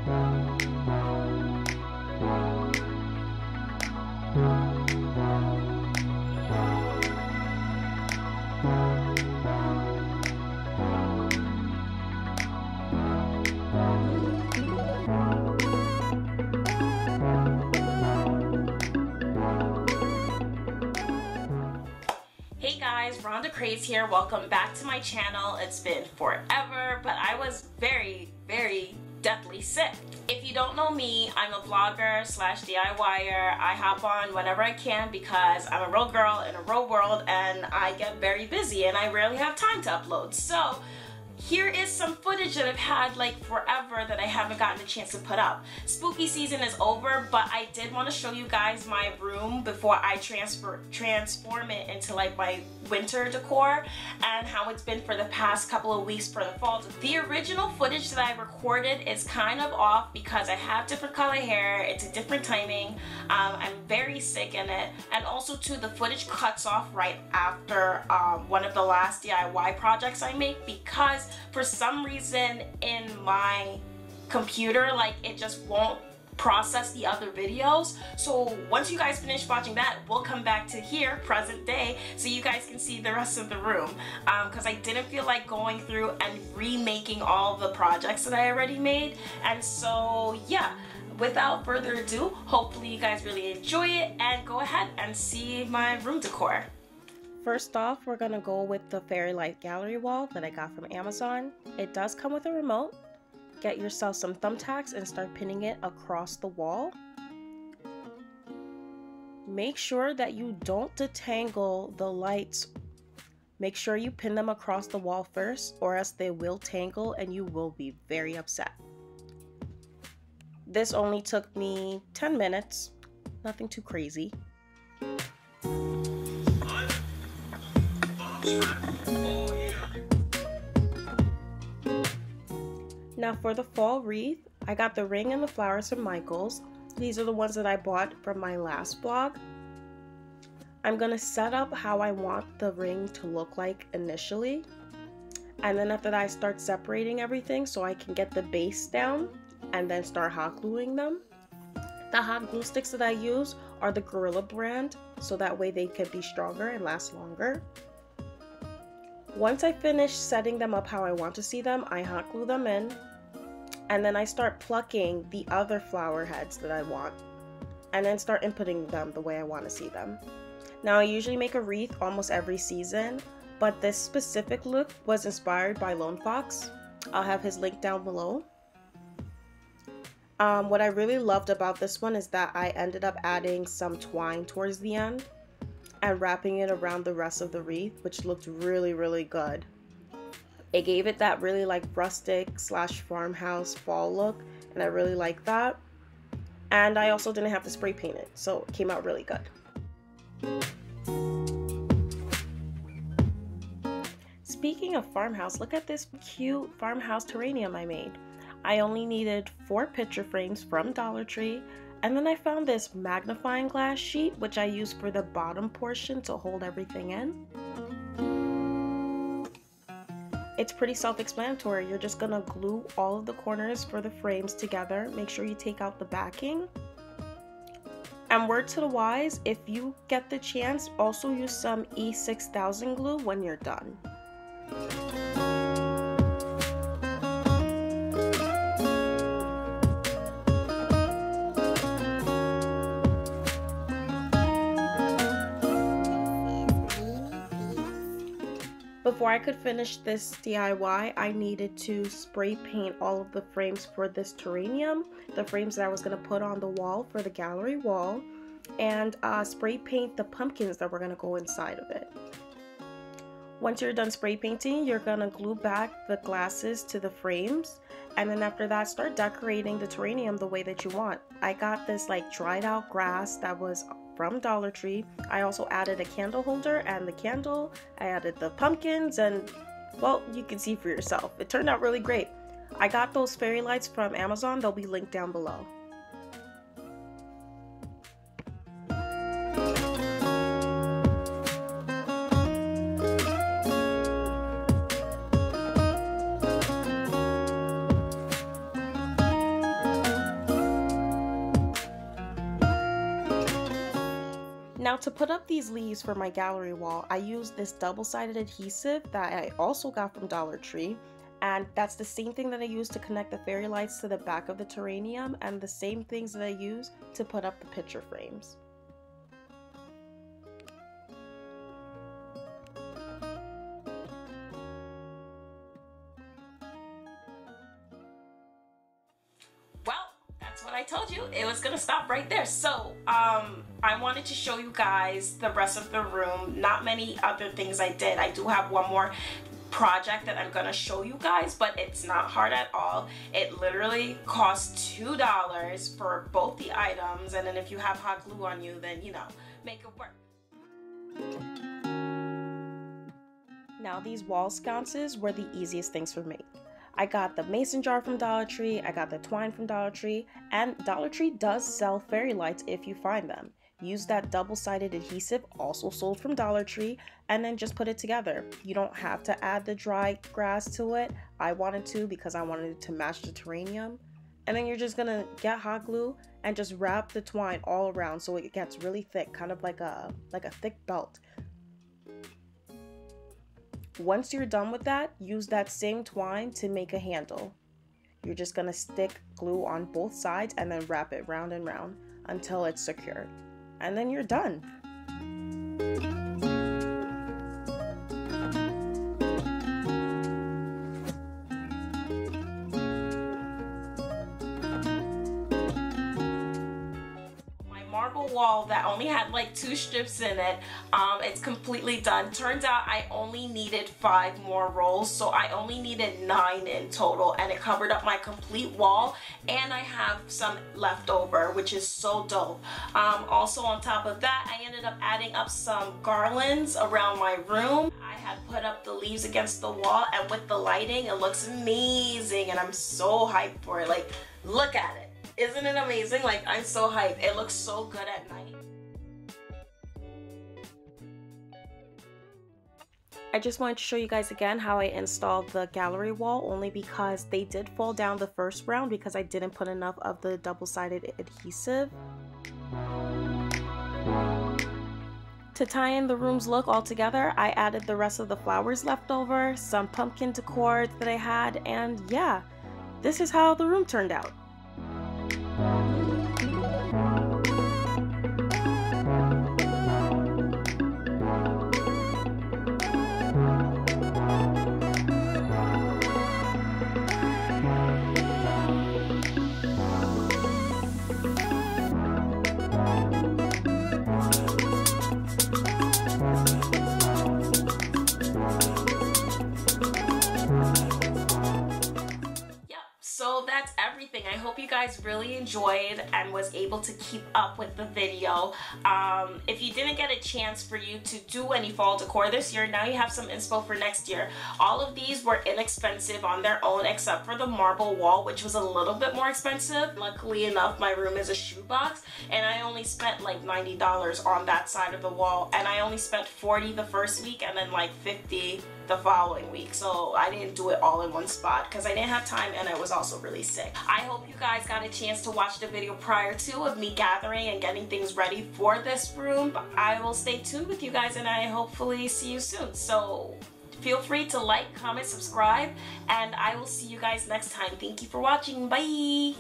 Hey guys, RhondaCraze here. Welcome back to my channel. It's been forever, but I was very deathly sick. If you don't know me, I'm a vlogger slash DIYer. I hop on whenever I can because I'm a real girl in a real world and I get very busy and I rarely have time to upload. So here is some footage that I've had like forever that I haven't gotten a chance to put up. Spooky season is over, but I did want to show you guys my room before I transform it into like my winter decor and how it's been for the past couple of weeks for the fall. The original footage that I recorded is kind of off because I have different color hair, it's a different timing, I'm very sick in it, and also too the footage cuts off right after one of the last DIY projects I make because for some reason in my computer like it just won't process the other videos. So once you guys finish watching that, we'll come back to here, present day, so you guys can see the rest of the room because I didn't feel like going through and remaking all the projects that I already made. And so yeah, without further ado, hopefully you guys really enjoy it and go ahead and see my room decor. First off, we're gonna go with the fairy light gallery wall that I got from Amazon. It does come with a remote. Get yourself some thumbtacks and start pinning it across the wall. Make sure that you don't detangle the lights. Make sure you pin them across the wall first or else they will tangle and you will be very upset. This only took me 10 minutes, nothing too crazy. Now for the fall wreath, I got the ring and the flowers from Michael's. These are the ones that I bought from my last vlog. I'm gonna set up how I want the ring to look like initially. And then after that I start separating everything so I can get the base down and then start hot gluing them. The hot glue sticks that I use are the Gorilla brand, so that way they can be stronger and last longer. Once I finish setting them up how I want to see them, I hot glue them in. And then I start plucking the other flower heads that I want. And then start inputting them the way I want to see them. Now I usually make a wreath almost every season, but this specific look was inspired by Lone Fox. I'll have his link down below. What I really loved about this one is that I ended up adding some twine towards the end and wrapping it around the rest of the wreath, which looked really good. It gave it that really like rustic slash farmhouse fall look, and I really like that. And I also didn't have to spray paint it, so it came out really good. Speaking of farmhouse, look at this cute farmhouse terrarium I made. I only needed 4 picture frames from Dollar Tree, and then I found this magnifying glass sheet which I use for the bottom portion to hold everything in. It's pretty self-explanatory. You're just gonna glue all of the corners for the frames together. Make sure you take out the backing. And word to the wise, if you get the chance, also use some E6000 glue when you're done. Before I could finish this DIY, I needed to spray paint all of the frames for this terrarium, the frames that I was going to put on the wall for the gallery wall, and spray paint the pumpkins that were going to go inside of it. Once you're done spray painting, you're going to glue back the glasses to the frames, and then after that start decorating the terrarium the way that you want. I got this like dried out grass that was from Dollar Tree. I also added a candle holder and the candle. I added the pumpkins, and well, you can see for yourself. It turned out really great. I got those fairy lights from Amazon. They'll be linked down below. Now to put up these leaves for my gallery wall, I used this double-sided adhesive that I also got from Dollar Tree. And that's the same thing that I use to connect the fairy lights to the back of the terrarium, and the same things that I use to put up the picture frames. What I told you, it was gonna stop right there. So I wanted to show you guys the rest of the room. Not many other things I did. I do have one more project that I'm gonna show you guys, but it's not hard at all. It literally costs $2 for both the items, and then if you have hot glue on you, then you know, make it work. Now these wall sconces were the easiest things for me. I got the mason jar from Dollar Tree, I got the twine from Dollar Tree, and Dollar Tree does sell fairy lights if you find them. Use that double-sided adhesive, also sold from Dollar Tree, and then just put it together. You don't have to add the dry grass to it. I wanted to because I wanted it to match the terrarium. And then you're just gonna get hot glue and just wrap the twine all around so it gets really thick, kind of like a thick belt. Once you're done with that, use that same twine to make a handle. You're just gonna stick glue on both sides and then wrap it round and round until it's secured. And then you're done. Marble wall that only had like 2 strips in it, it's completely done. Turns out I only needed 5 more rolls, so I only needed 9 in total, and it covered up my complete wall, and I have some left over, which is so dope. Also on top of that, I ended up adding up some garlands around my room. I had put up the leaves against the wall, and with the lighting it looks amazing, and I'm so hyped for it. Like, look at it. Isn't it amazing? Like, I'm so hyped. It looks so good at night. I just wanted to show you guys again how I installed the gallery wall, only because they did fall down the first round because I didn't put enough of the double-sided adhesive. To tie in the room's look all together, I added the rest of the flowers left over, some pumpkin decor that I had, and yeah, this is how the room turned out. So that's everything. I hope you guys really enjoyed and was able to keep up with the video. If you didn't get a chance for you to do any fall decor this year, now you have some inspo for next year. All of these were inexpensive on their own except for the marble wall, which was a little bit more expensive. Luckily enough, my room is a shoebox, and I only spent like $90 on that side of the wall, and I only spent $40 the first week and then like $50 the following week. So I didn't do it all in one spot because I didn't have time, and I was also really sick. I hope you guys got a chance to watch the video prior to of me gathering and getting things ready for this room. I will stay tuned with you guys, and I hopefully see you soon. So feel free to like, comment, subscribe, and I will see you guys next time. Thank you for watching. Bye.